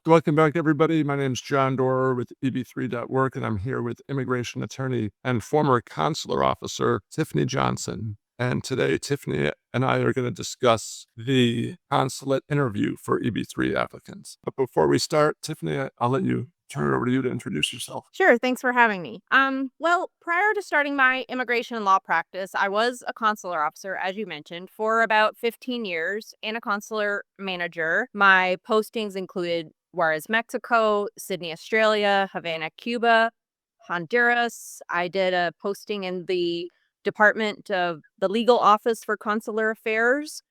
Welcome back, everybody. My name is John Dorer with EB3.Work, and I'm here with immigration attorney and former consular officer, Tiffney Johnson. And today, Tiffney and I are going to discuss the consulate interview for EB3 applicants. But before we start, Tiffney, I'll let you turn it over to you to introduce yourself. Sure. Thanks for having me. Well, prior to starting my immigration law practice, I was a consular officer, as you mentioned, for about 15 years and a consular manager. My postings included Juarez, Mexico, Sydney, Australia, Havana, Cuba, Honduras. I did a posting in the Department of the Legal Office for Consular Affairs,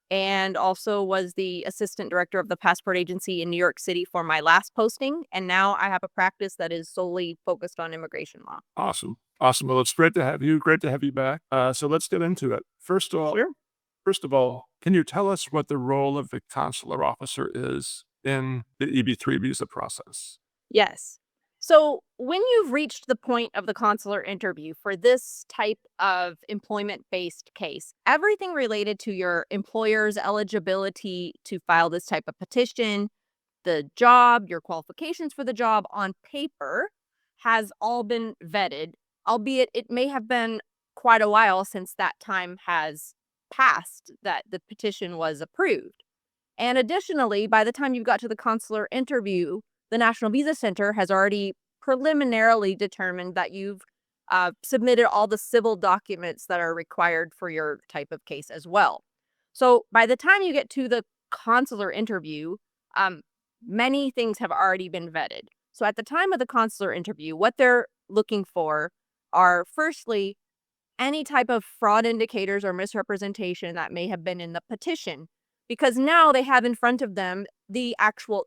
and also was the assistant director of the passport agency in New York City for my last posting. And now I have a practice that is solely focused on immigration law. Awesome. Awesome. Well, it's great to have you. Great to have you back. So let's get into it. First of all, can you tell us what the role of the consular officer is in the EB3 visa process? Yes. So when you've reached the point of the consular interview for this type of employment-based case, everything related to your employer's eligibility to file this type of petition, the job, your qualifications for the job on paper has all been vetted, albeit it may have been quite a while since that time has passed that the petition was approved. And additionally, by the time you got to the consular interview, the National Visa Center has already preliminarily determined that you've submitted all the civil documents that are required for your type of case as well. So by the time you get to the consular interview, many things have already been vetted. So at the time of the consular interview, what they're looking for are, firstly, any type of fraud indicators or misrepresentation that may have been in the petition. Because now they have in front of them this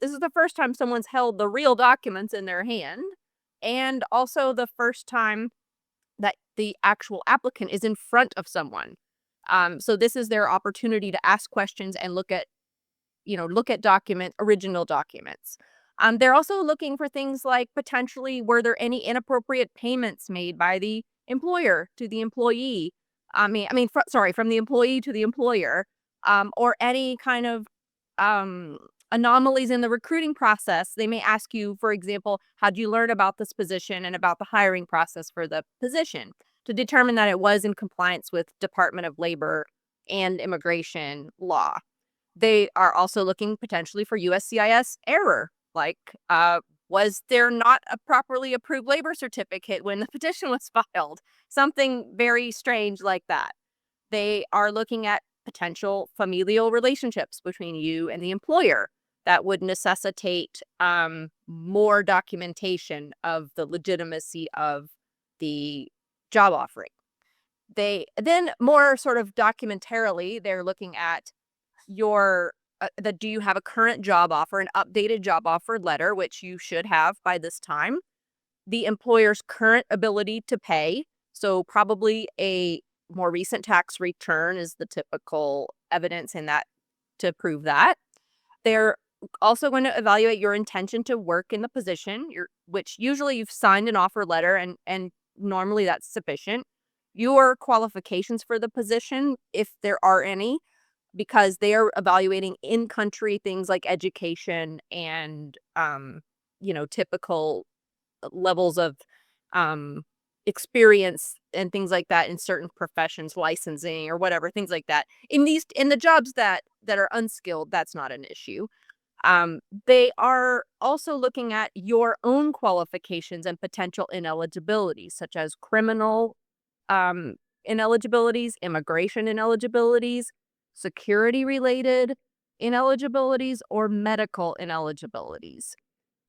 is the first time someone's held the real documents in their hand, and also the first time that the actual applicant is in front of someone. So this is their opportunity to ask questions and look at original documents. They're also looking for things like potentially, were there any inappropriate payments made by the employer to the employee? From the employee to the employer, or any kind of anomalies in the recruiting process. They may ask you, for example, how'd you learn about this position and about the hiring process for the position, to determine that it was in compliance with Department of Labor and immigration law. They are also looking potentially for USCIS error, like was there not a properly approved labor certificate when the petition was filed? Something very strange like that. They are looking at potential familial relationships between you and the employer that would necessitate more documentation of the legitimacy of the job offering. They then, more sort of documentarily, they're looking at do you have a current job offer, an updated job offer letter, which you should have by this time, the employer's current ability to pay, so probably a more recent tax return is the typical evidence in that to prove that. They're also going to evaluate your intention to work in the position, which usually you've signed an offer letter, and normally that's sufficient. Your qualifications for the position, if there are any, because they are evaluating in-country things like education and typical levels of experience and things like that in certain professions, licensing or whatever, things like that. In the jobs that are unskilled, that's not an issue. They are also looking at your own qualifications and potential ineligibilities, such as criminal ineligibilities, immigration ineligibilities, security-related ineligibilities, or medical ineligibilities.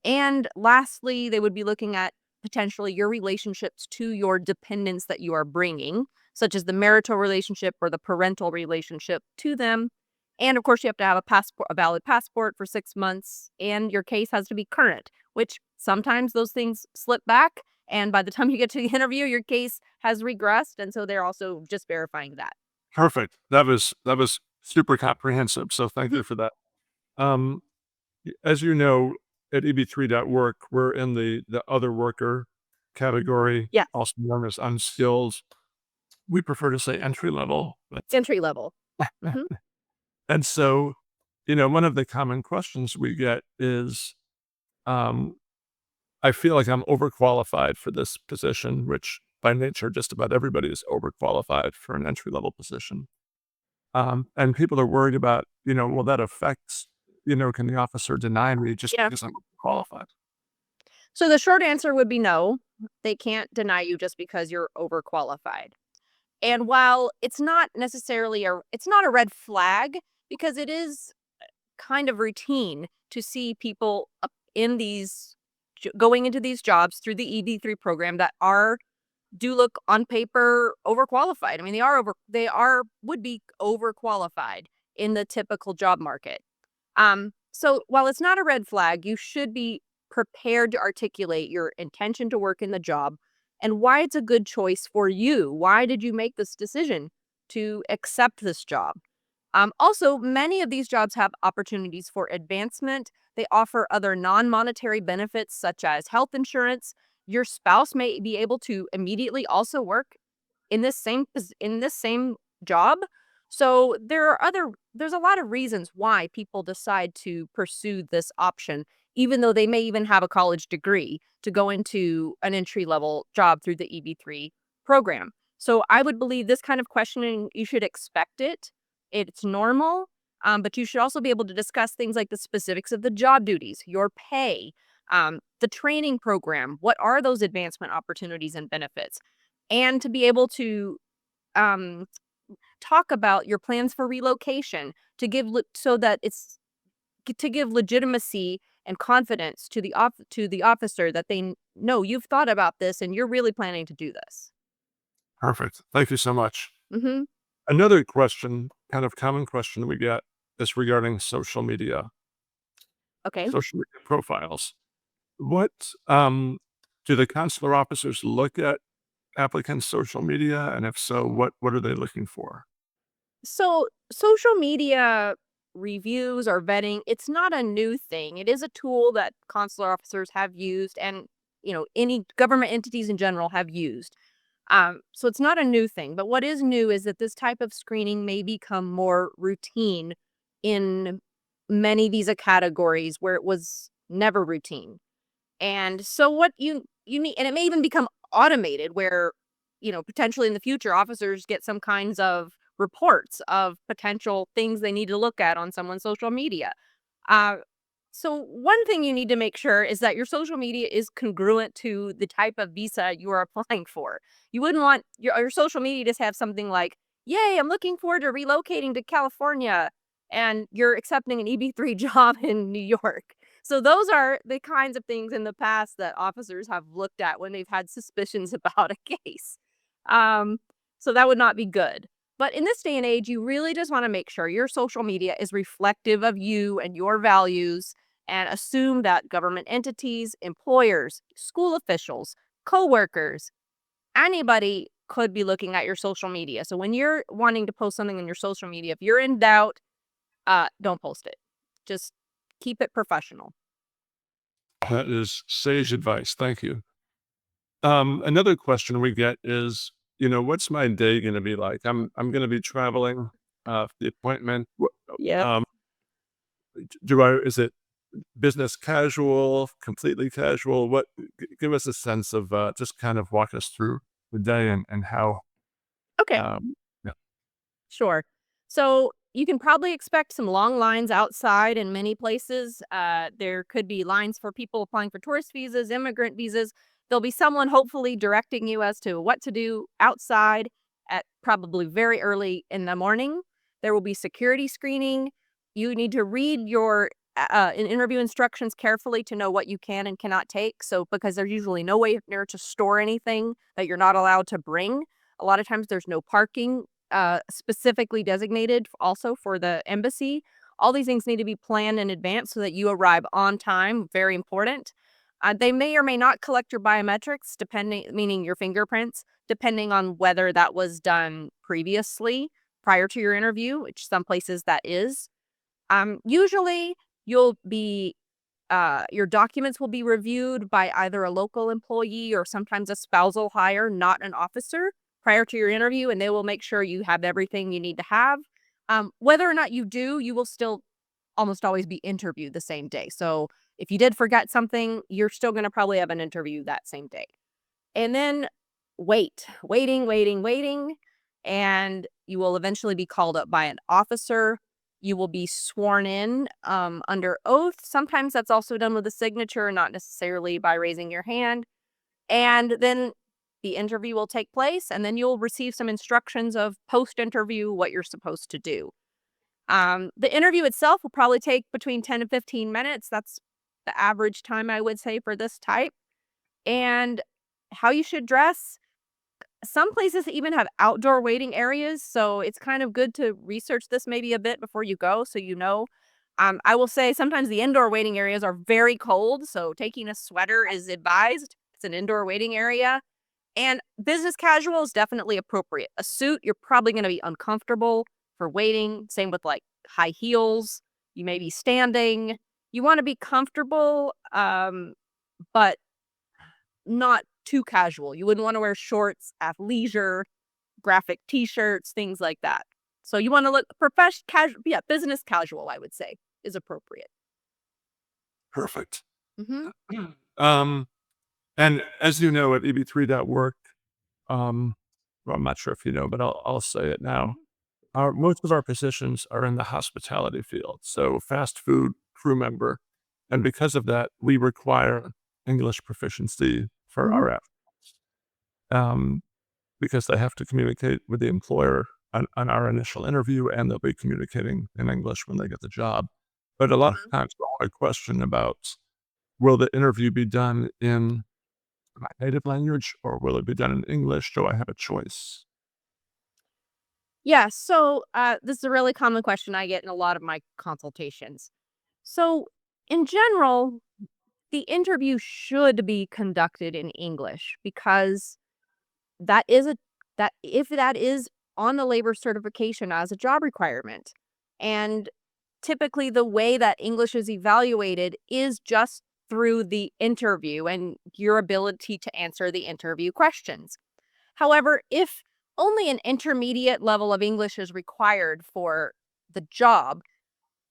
And lastly, they would be looking at potentially your relationships to your dependents that you are bringing, such as the marital relationship or the parental relationship to them. And of course, you have to have a valid passport for 6 months, and your case has to be current, which sometimes those things slip back. And by the time you get to the interview, your case has regressed. And so they're also just verifying that. Perfect. That was super comprehensive. So thank you for that. As you know, at EB3.Work, we're in the other worker category, Yes. also known as unskilled. We prefer to say entry level. Entry level. And so, one of the common questions we get is, Um, I feel like I'm overqualified for this position, which by nature, just about everybody is overqualified for an entry level position. And people are worried about, well, that affects, can the officer deny me just Yeah. because I'm qualified? So the short answer would be no. They can't deny you just because you're overqualified. And while it's not a red flag because it is kind of routine to see people up in going into these jobs through the EB3 program that do look on paper overqualified. I mean, would be overqualified in the typical job market. So while it's not a red flag, you should be prepared to articulate your intention to work in the job and why it's a good choice for you. Why did you make this decision to accept this job? Also, many of these jobs have opportunities for advancement. They offer other non monetary benefits such as health insurance. Your spouse may be able to immediately also work in this same job. So there's a lot of reasons why people decide to pursue this option, even though they may even have a college degree to go into an entry level job through the EB3 program. So I would believe this kind of questioning, you should expect it. It's normal. But you should also be able to discuss things like the specifics of the job duties, your pay, the training program. What are those advancement opportunities and benefits? And to be able to um, talk about your plans for relocation so that to give legitimacy and confidence to to the officer that know you've thought about this and you're really planning to do this. Perfect. Thank you so much. Hmm. Another question, kind of common question we get is regarding Okay. social media profiles. What do the consular officers look at applicants' social media? And if so, what are they looking for? So social media reviews or vetting, it's not a new thing. It is a tool that consular officers have used and any government entities in general have used. So it's not a new thing, but what is new is that this type of screening may become more routine in many visa categories where it was never routine. And so what you need, and it may even become automated where, potentially in the future, officers get some kinds of reports of potential things they need to look at on someone's social media. Uh, so one thing you need to make sure is that your social media is congruent to the type of visa you are applying for. You wouldn't want your social media to have something like, "Yay, I'm looking forward to relocating to California," and you're accepting an EB3 job in New York. So those are the kinds of things in the past that officers have looked at when they've had suspicions about a case. Um, so that would not be good. But in this day and age, you really just want to make sure your social media is reflective of you and your values and assume that government entities, employers, school officials, coworkers, anybody could be looking at your social media. So when you're wanting to post something on your social media, if you're in doubt, don't post it. Just keep it professional. That is sage advice. Thank you. Another question we get is, what's my day going to be like? I'm going to be traveling for the appointment. Yep. Um, is it business casual, completely casual? Give us a sense of, just kind of walk us through the day and how, Okay. um, yeah. Sure. So you can probably expect some long lines outside in many places. There could be lines for people applying for tourist visas, immigrant visas. There'll be someone hopefully directing you as to what to do outside at probably very early in the morning. There will be security screening. You need to read your interview instructions carefully to know what you can and cannot take. So, because there's usually no way near to store anything that you're not allowed to bring. A lot of times there's no parking specifically designated also for the embassy. All these things need to be planned in advance so that you arrive on time. Very important. They may or may not collect your biometrics, meaning your fingerprints, depending on whether that was done previously prior to your interview, which some places that is. Usually, you'll be your documents will be reviewed by either a local employee or sometimes a spousal hire, not an officer, prior to your interview, and they will make sure you have everything you need to have. Whether or not you do, you will still almost always be interviewed the same day. So If you did forget something, you're still going to probably have an interview that same day. And then waiting, and you will eventually be called up by an officer. You will be sworn in under oath. Sometimes that's also done with a signature, not necessarily by raising your hand. And then the interview will take place, and then you'll receive some instructions of post-interview what you're supposed to do. The interview itself will probably take between 10 and 15 minutes. That's the average time, I would say, for this type. And how you should dress. Some places even have outdoor waiting areas, so it's kind of good to research this maybe a bit before you go so you know. I will say sometimes the indoor waiting areas are very cold, so taking a sweater is advised. It's an indoor waiting area. And business casual is definitely appropriate. A suit, you're probably going to be uncomfortable for waiting. Same with like high heels. You may be standing. You want to be comfortable, but not too casual. You wouldn't want to wear shorts, athleisure, graphic t-shirts, things like that. So you want to look casual. Yeah, business casual, I would say, is appropriate. Perfect. Hmm. Um, and as you know, at EB3.Work, well, I'm not sure if you know, but I'll say it now. Most of our positions are in the hospitality field, so fast food crew member. And because of that, we require English proficiency for Hmm. our applicants, because they have to communicate with the employer on our initial interview, and they'll be communicating in English when they get the job. But a lot of times, I question about, will the interview be done in my native language or will it be done in English? Do I have a choice? Yeah, so this is a really common question I get in a lot of my consultations. So, in general, the interview should be conducted in English because that is a that if that is on the labor certification as a job requirement. And typically the way that English is evaluated is just through the interview and your ability to answer the interview questions. However, if only an intermediate level of English is required for the job,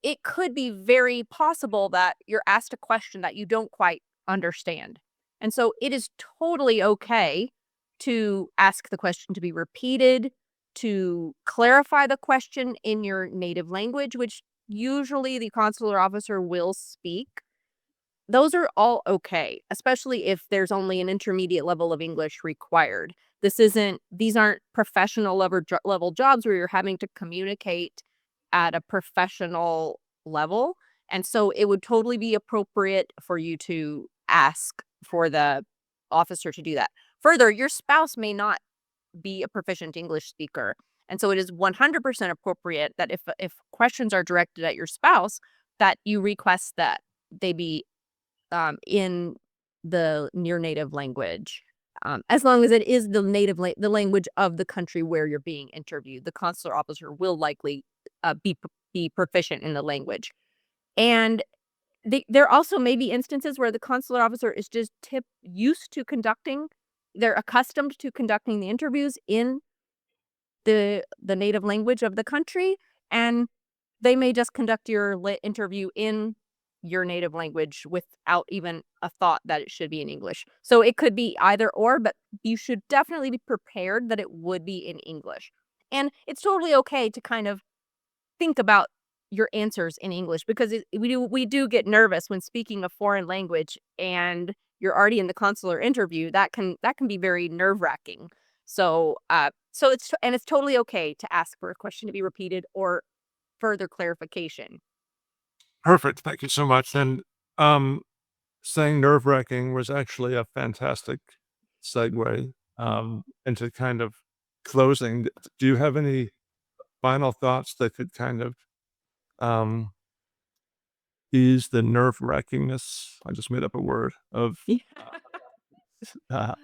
it could be very possible that you're asked a question that you don't quite understand. And so it is totally okay to ask the question to be repeated, to clarify the question in your native language, which usually the consular officer will speak. Those are all okay, especially if there's only an intermediate level of English required. These aren't professional level jobs where you're having to communicate at a professional level. And so it would totally be appropriate for you to ask for the officer to do that. Further, your spouse may not be a proficient English speaker. And so it is 100% appropriate that if questions are directed at your spouse, that you request that they be in the near native language. As long as it is the language of the country where you're being interviewed, the consular officer will likely be proficient in the language. And there also may be instances where the consular officer is just used to conducting. They're accustomed to conducting the interviews in the native language of the country, and they may just conduct your interview in your native language without even a thought that it should be in English. So it could be either or, but you should definitely be prepared that it would be in English. And it's totally okay to kind of think about your answers in English because we do get nervous when speaking a foreign language and you're already in the consular interview. That can be very nerve-wracking. So it's totally okay to ask for a question to be repeated or further clarification. Perfect. Thank you so much. And um, saying nerve wracking was actually a fantastic segue into kind of closing. Do you have any final thoughts that could kind of um, ease the nerve wrackingness? I just made up a word of. Uh,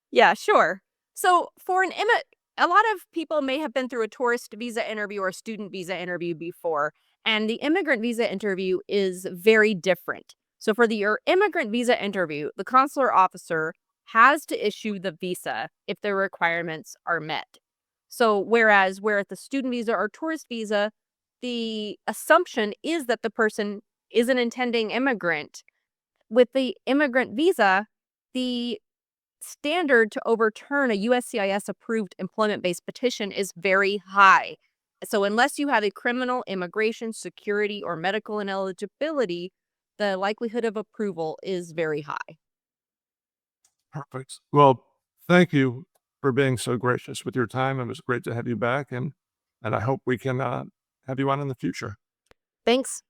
Yeah, sure. So a lot of people may have been through a tourist visa interview or a student visa interview before, and the immigrant visa interview is very different. So for your immigrant visa interview, the consular officer has to issue the visa if the requirements are met. So whereas where at the student visa or tourist visa, the assumption is that the person is an intending immigrant. With the immigrant visa, the standard to overturn a USCIS approved employment-based petition is very high. So unless you have a criminal, immigration, security, or medical ineligibility, the likelihood of approval is very high. Perfect. Well, thank you for being so gracious with your time. It was great to have you back, and I hope we can have you on in the future. Thanks.